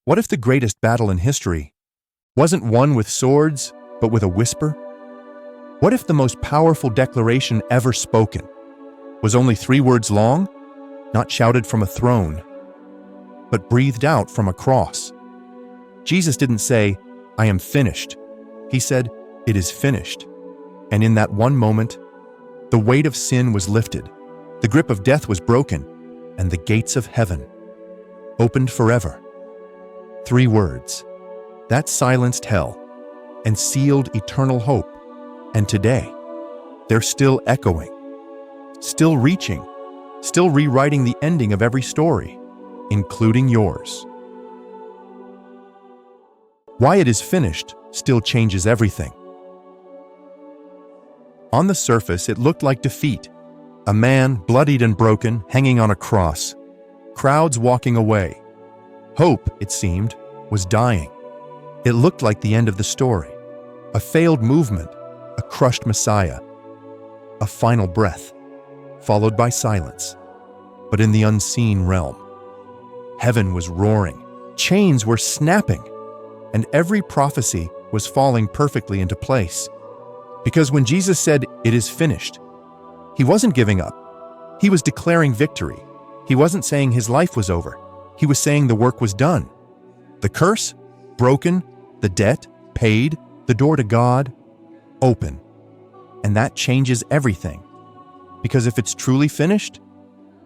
What if the greatest battle in history wasn't won with swords, but with a whisper? What if the most powerful declaration ever spoken was only 3 words long, not shouted from a throne, but breathed out from a cross? Jesus didn't say, "I am finished." He said, "It is finished." And in that one moment, the weight of sin was lifted, the grip of death was broken, and the gates of heaven opened forever. 3 words. That silenced hell and sealed eternal hope. And today, they're still echoing, still reaching, still rewriting the ending of every story, including yours. Why it is finished still changes everything. On the surface, it looked like defeat. A man, bloodied and broken, hanging on a cross. Crowds walking away. Hope, it seemed, was dying. It looked like the end of the story. A failed movement, a crushed Messiah. A final breath, followed by silence. But in the unseen realm, heaven was roaring. Chains were snapping. And every prophecy was falling perfectly into place. Because when Jesus said, "It is finished," he wasn't giving up. He was declaring victory. He wasn't saying his life was over. He was saying the work was done. The curse, broken, the debt, paid, the door to God, open. And that changes everything. Because if it's truly finished,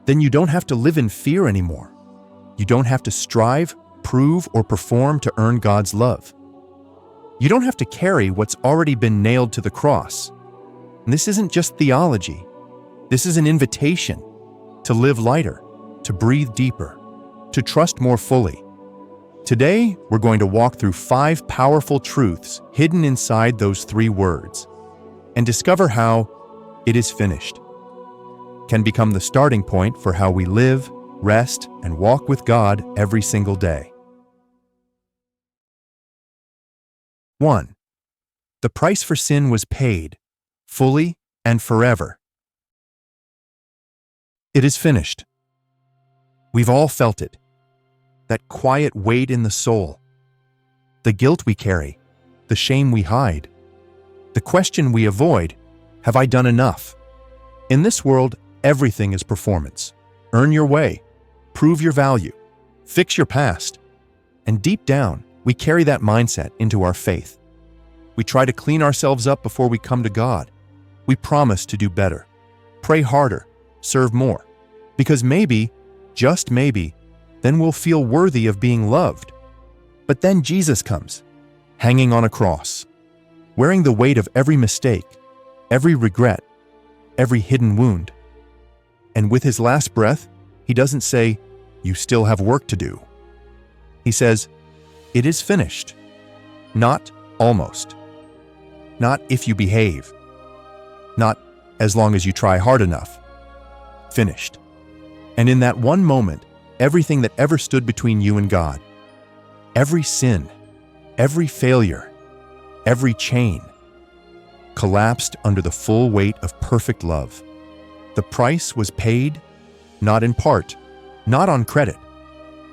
then you don't have to live in fear anymore. You don't have to strive, prove, or perform to earn God's love. You don't have to carry what's already been nailed to the cross. And this isn't just theology. This is an invitation to live lighter, to breathe deeper, to trust more fully. Today, we're going to walk through 5 powerful truths hidden inside those 3 words and discover how "it is finished" can become the starting point for how we live, rest, and walk with God every single day. 1. The price for sin was paid, fully and forever. It is finished. We've all felt it. That quiet weight in the soul. The guilt we carry, the shame we hide. The question we avoid, have I done enough? In this world, everything is performance. Earn your way, prove your value, fix your past. And deep down, we carry that mindset into our faith. We try to clean ourselves up before we come to God. We promise to do better, pray harder, serve more. Because maybe, just maybe, then we'll feel worthy of being loved. But then Jesus comes, hanging on a cross, wearing the weight of every mistake, every regret, every hidden wound. And with his last breath, he doesn't say, "You still have work to do." He says, "It is finished." Not almost. Not if you behave. Not as long as you try hard enough. Finished. And in that one moment, everything that ever stood between you and God, every sin, every failure, every chain, collapsed under the full weight of perfect love. The price was paid, not in part, not on credit,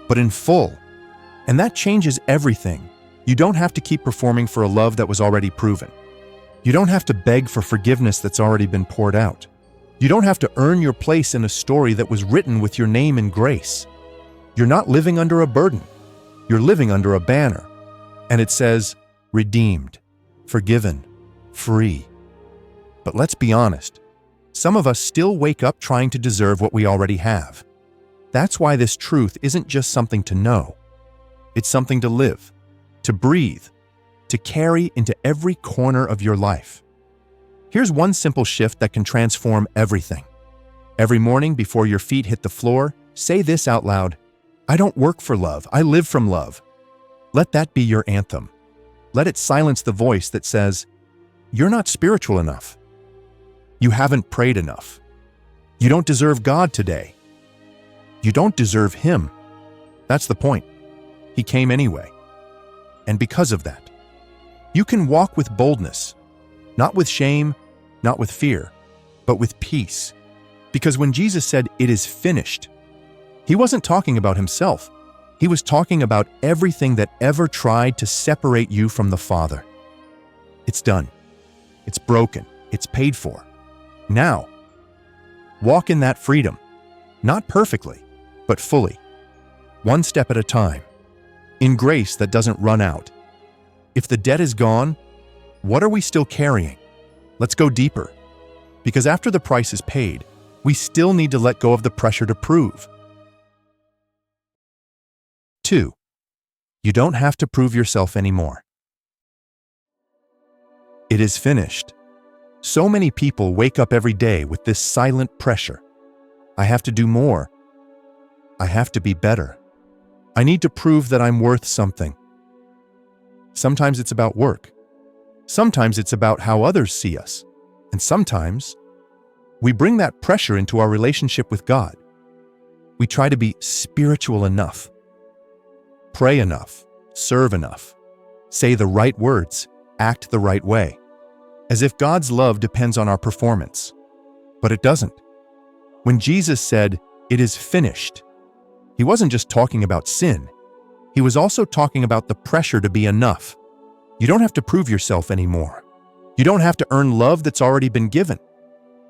but in full. And that changes everything. You don't have to keep performing for a love that was already proven. You don't have to beg for forgiveness that's already been poured out. You don't have to earn your place in a story that was written with your name in grace. You're not living under a burden. You're living under a banner. And it says, redeemed, forgiven, free. But let's be honest. Some of us still wake up trying to deserve what we already have. That's why this truth isn't just something to know. It's something to live, to breathe, to carry into every corner of your life. Here's one simple shift that can transform everything. Every morning before your feet hit the floor, say this out loud: I don't work for love, I live from love. Let that be your anthem. Let it silence the voice that says, you're not spiritual enough. You haven't prayed enough. You don't deserve God today. You don't deserve Him. That's the point. He came anyway. And because of that, you can walk with boldness, not with shame, not with fear, but with peace. Because when Jesus said, it is finished, He wasn't talking about Himself. He was talking about everything that ever tried to separate you from the Father. It's done. It's broken. It's paid for. Now, walk in that freedom, not perfectly, but fully, one step at a time, in grace that doesn't run out. If the debt is gone, what are we still carrying? Let's go deeper, because after the price is paid, we still need to let go of the pressure to prove. 2. You don't have to prove yourself anymore. It is finished. So many people wake up every day with this silent pressure. I have to do more. I have to be better. I need to prove that I'm worth something. Sometimes it's about work. Sometimes it's about how others see us. And sometimes we bring that pressure into our relationship with God. We try to be spiritual enough, pray enough, serve enough, say the right words, act the right way, as if God's love depends on our performance. But it doesn't. When Jesus said, "It is finished," he wasn't just talking about sin. He was also talking about the pressure to be enough. You don't have to prove yourself anymore. You don't have to earn love that's already been given.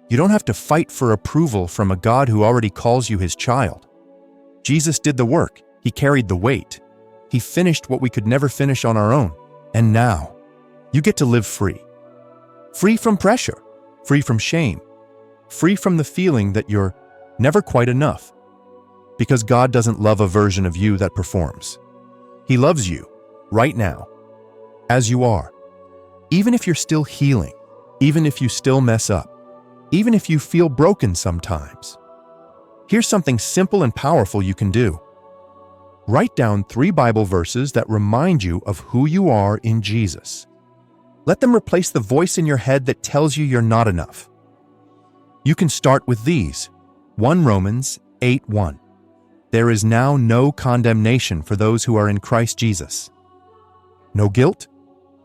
You don't have to fight for approval from a God who already calls you his child. Jesus did the work. He carried the weight. He finished what we could never finish on our own. And now, you get to live free. Free from pressure, free from shame, free from the feeling that you're never quite enough. Because God doesn't love a version of you that performs. He loves you, right now, as you are. Even if you're still healing, even if you still mess up, even if you feel broken sometimes. Here's something simple and powerful you can do. Write down 3 Bible verses that remind you of who you are in Jesus. Let them replace the voice in your head that tells you you're not enough. You can start with these. 1 Romans 8:1. There is now no condemnation for those who are in Christ Jesus. No guilt,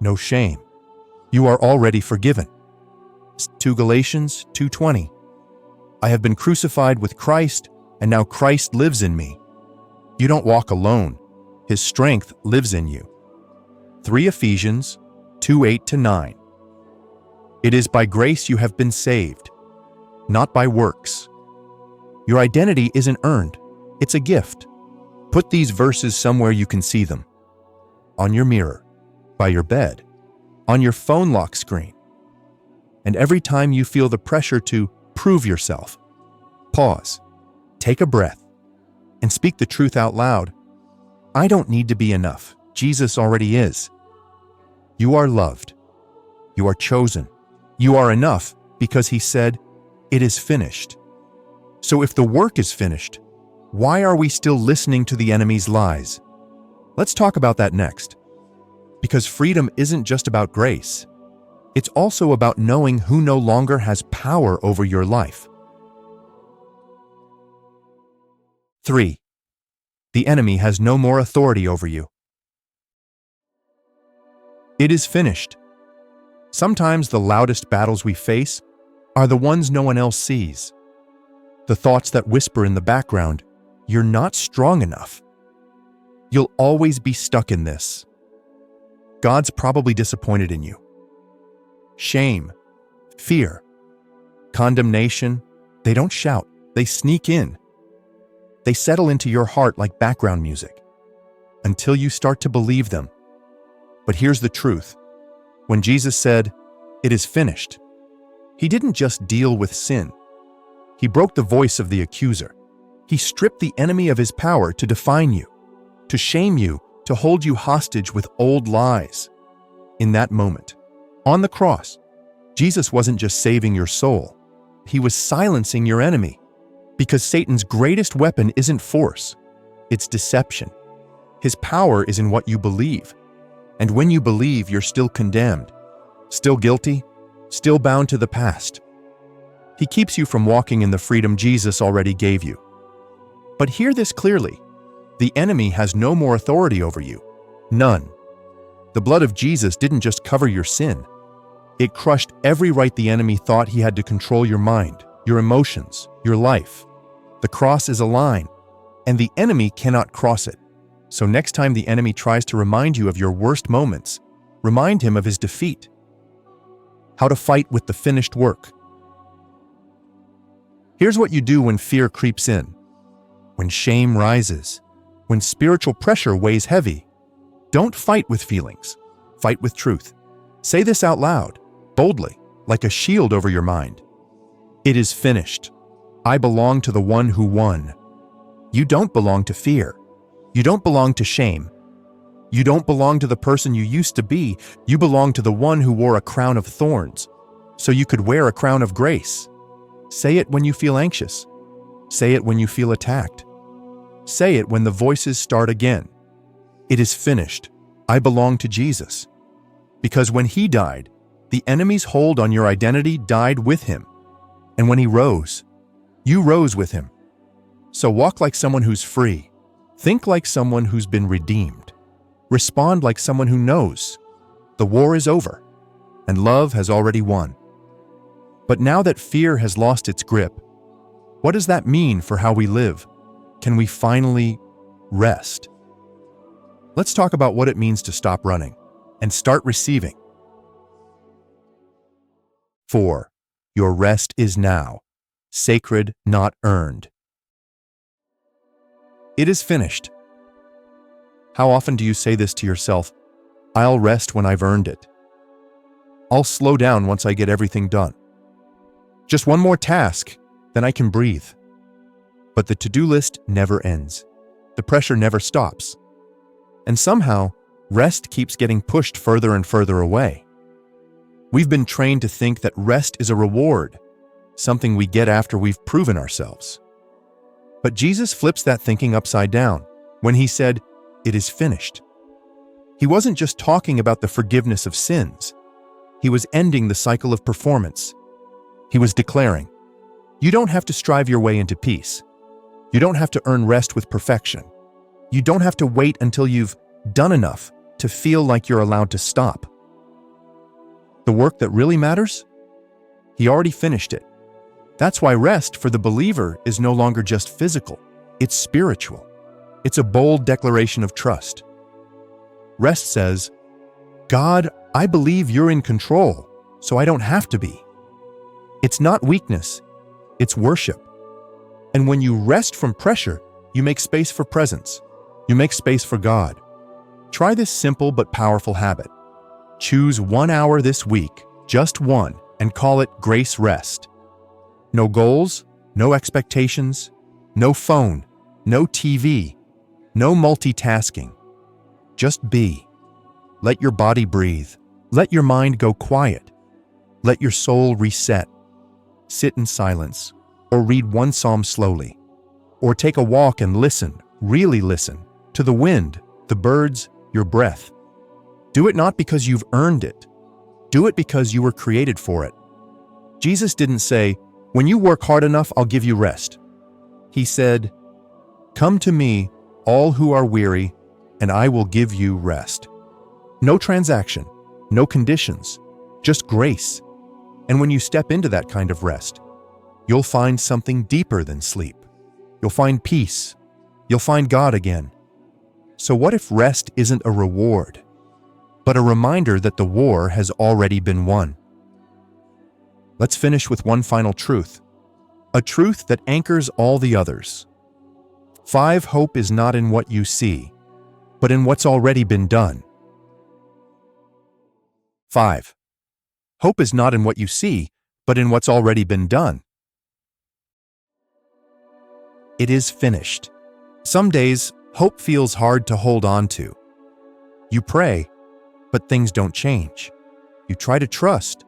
no shame. You are already forgiven. 2 Galatians 2:20. I have been crucified with Christ, and now Christ lives in me. You don't walk alone. His strength lives in you. 3 Ephesians 2:8-9. It is by grace you have been saved, not by works. Your identity isn't earned. It's a gift. Put these verses somewhere you can see them. On your mirror, by your bed, on your phone lock screen. And every time you feel the pressure to prove yourself, pause, take a breath, and speak the truth out loud. I don't need to be enough. Jesus already is. You are loved. You are chosen. You are enough because he said, "It is finished." So if the work is finished, why are we still listening to the enemy's lies? Let's talk about that next. Because freedom isn't just about grace. It's also about knowing who no longer has power over your life. 3. The enemy has no more authority over you. It is finished. Sometimes the loudest battles we face are the ones no one else sees. The thoughts that whisper in the background, "You're not strong enough. You'll always be stuck in this. God's probably disappointed in you." Shame, fear, condemnation, they don't shout, they sneak in. They settle into your heart like background music until you start to believe them. But here's the truth. When Jesus said, "It is finished," he didn't just deal with sin. He broke the voice of the accuser. He stripped the enemy of his power to define you, to shame you, to hold you hostage with old lies. In that moment, on the cross, Jesus wasn't just saving your soul. He was silencing your enemy. Because Satan's greatest weapon isn't force, it's deception. His power is in what you believe. And when you believe, you're still condemned, still guilty, still bound to the past. He keeps you from walking in the freedom Jesus already gave you. But hear this clearly. The enemy has no more authority over you. None. The blood of Jesus didn't just cover your sin. It crushed every right the enemy thought he had to control your mind, your emotions, your life. The cross is a line, and the enemy cannot cross it. So next time the enemy tries to remind you of your worst moments, remind him of his defeat. How to fight with the finished work. Here's what you do when fear creeps in, when shame rises, when spiritual pressure weighs heavy. Don't fight with feelings. Fight with truth. Say this out loud, boldly, like a shield over your mind. It is finished. I belong to the one who won. You don't belong to fear. You don't belong to shame. You don't belong to the person you used to be. You belong to the one who wore a crown of thorns, so you could wear a crown of grace. Say it when you feel anxious. Say it when you feel attacked. Say it when the voices start again. It is finished. I belong to Jesus. Because when he died, the enemy's hold on your identity died with him. And when he rose, you rose with him. So walk like someone who's free. Think like someone who's been redeemed. Respond like someone who knows. The war is over, and love has already won. But now that fear has lost its grip, what does that mean for how we live? Can we finally rest? Let's talk about what it means to stop running and start receiving. 4. Your rest is now, sacred, not earned. It is finished. How often do you say this to yourself? I'll rest when I've earned it. I'll slow down once I get everything done. Just one more task, then I can breathe. But the to-do list never ends. The pressure never stops. And somehow, rest keeps getting pushed further and further away. We've been trained to think that rest is a reward, something we get after we've proven ourselves. But Jesus flips that thinking upside down when he said, "It is finished." He wasn't just talking about the forgiveness of sins. He was ending the cycle of performance. He was declaring, you don't have to strive your way into peace. You don't have to earn rest with perfection. You don't have to wait until you've done enough to feel like you're allowed to stop. The work that really matters? He already finished it. That's why rest for the believer is no longer just physical, it's spiritual. It's a bold declaration of trust. Rest says, God, I believe you're in control, so I don't have to be. It's not weakness, it's worship. And when you rest from pressure, you make space for presence. You make space for God. Try this simple but powerful habit. Choose 1 hour this week, just one, and call it Grace Rest. No goals, no expectations, no phone, no TV, no multitasking. Just be. Let your body breathe. Let your mind go quiet. Let your soul reset. Sit in silence, or read one psalm slowly, or take a walk and listen, really listen, to the wind, the birds, your breath. Do it not because you've earned it. Do it because you were created for it. Jesus didn't say, when you work hard enough, I'll give you rest. He said, come to me, all who are weary, and I will give you rest. No transaction, no conditions, just grace. And when you step into that kind of rest, you'll find something deeper than sleep. You'll find peace. You'll find God again. So what if rest isn't a reward, but a reminder that the war has already been won? Let's finish with one final truth, a truth that anchors all the others. 5. Hope is not in what you see, but in what's already been done. 5. Hope is not in what you see, but in what's already been done. It is finished. Some days, hope feels hard to hold on to. You pray, but things don't change. You try to trust,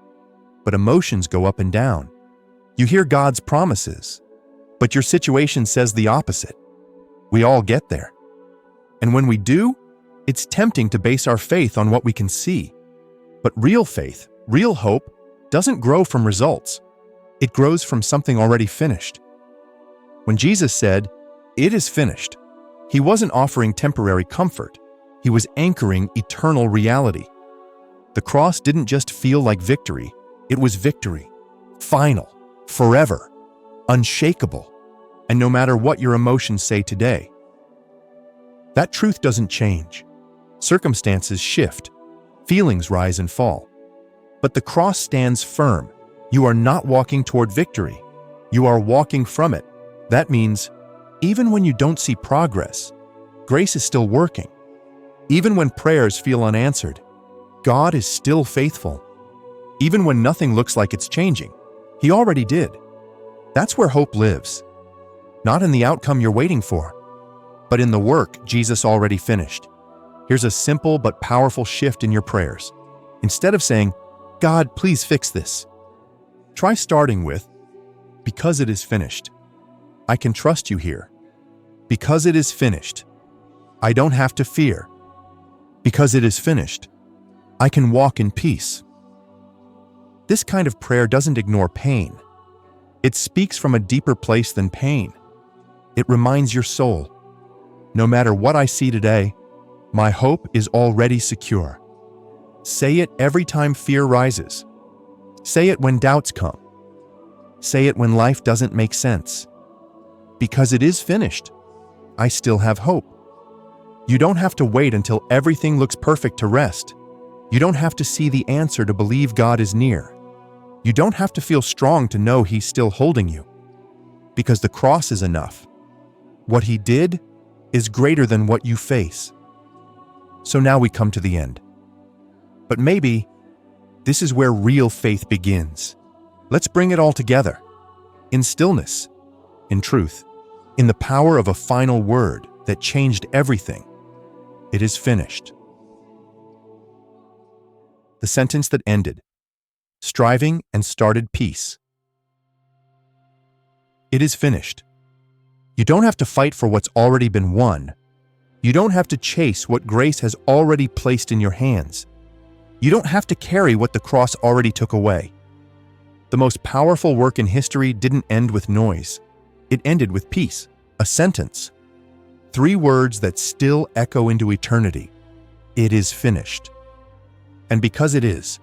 but emotions go up and down. You hear God's promises, but your situation says the opposite. We all get there. And when we do, it's tempting to base our faith on what we can see. But real faith, real hope, doesn't grow from results. It grows from something already finished. When Jesus said, "It is finished," he wasn't offering temporary comfort. He was anchoring eternal reality. The cross didn't just feel like victory. It was victory. Final, forever, unshakable, and no matter what your emotions say today. That truth doesn't change. Circumstances shift, feelings rise and fall. But the cross stands firm. You are not walking toward victory. You are walking from it. That means, even when you don't see progress, grace is still working. Even when prayers feel unanswered, God is still faithful. Even when nothing looks like it's changing, He already did. That's where hope lives. Not in the outcome you're waiting for, but in the work Jesus already finished. Here's a simple but powerful shift in your prayers. Instead of saying, "God, please fix this," try starting with, "Because it is finished. I can trust you here. Because it is finished. I don't have to fear. Because it is finished. I can walk in peace." This kind of prayer doesn't ignore pain. It speaks from a deeper place than pain. It reminds your soul, no matter what I see today, my hope is already secure. Say it every time fear rises. Say it when doubts come. Say it when life doesn't make sense. Because it is finished. I still have hope. You don't have to wait until everything looks perfect to rest. You don't have to see the answer to believe God is near. You don't have to feel strong to know He's still holding you. Because the cross is enough. What He did is greater than what you face. So now we come to the end. But maybe this is where real faith begins. Let's bring it all together. In stillness, in truth, in the power of a final word that changed everything. It is finished. The sentence that ended, striving and started peace. It is finished. You don't have to fight for what's already been won. You don't have to chase what grace has already placed in your hands. You don't have to carry what the cross already took away. The most powerful work in history didn't end with noise. It ended with peace, a sentence. 3 words that still echo into eternity. It is finished. And because it is,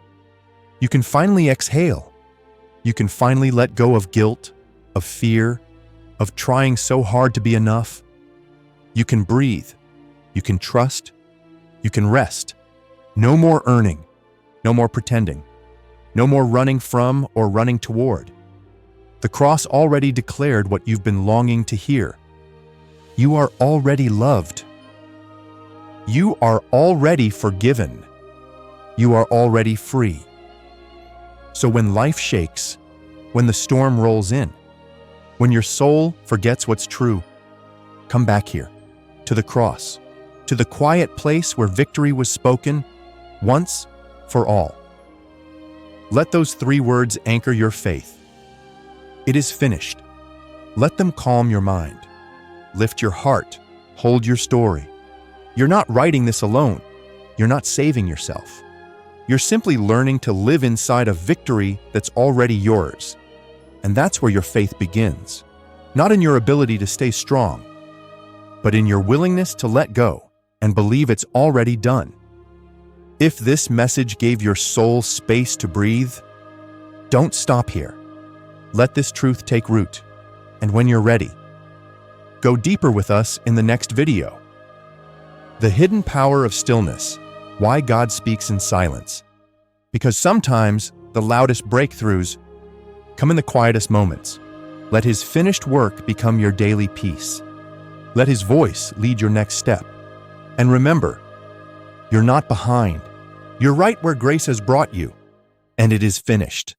you can finally exhale. You can finally let go of guilt, of fear, of trying so hard to be enough. You can breathe. You can trust. You can rest. No more earning. No more pretending. No more running from or running toward. The cross already declared what you've been longing to hear. You are already loved. You are already forgiven. You are already free. So when life shakes, when the storm rolls in, when your soul forgets what's true, come back here, to the cross, to the quiet place where victory was spoken, once for all. Let those 3 words anchor your faith. It is finished. Let them calm your mind. Lift your heart. Hold your story. You're not writing this alone. You're not saving yourself. You're simply learning to live inside a victory that's already yours. And that's where your faith begins. Not in your ability to stay strong, but in your willingness to let go and believe it's already done. If this message gave your soul space to breathe, don't stop here. Let this truth take root. And when you're ready, go deeper with us in the next video. The hidden power of stillness. Why God speaks in silence. Because sometimes the loudest breakthroughs come in the quietest moments. Let His finished work become your daily peace. Let His voice lead your next step. And remember, you're not behind. You're right where grace has brought you, and it is finished.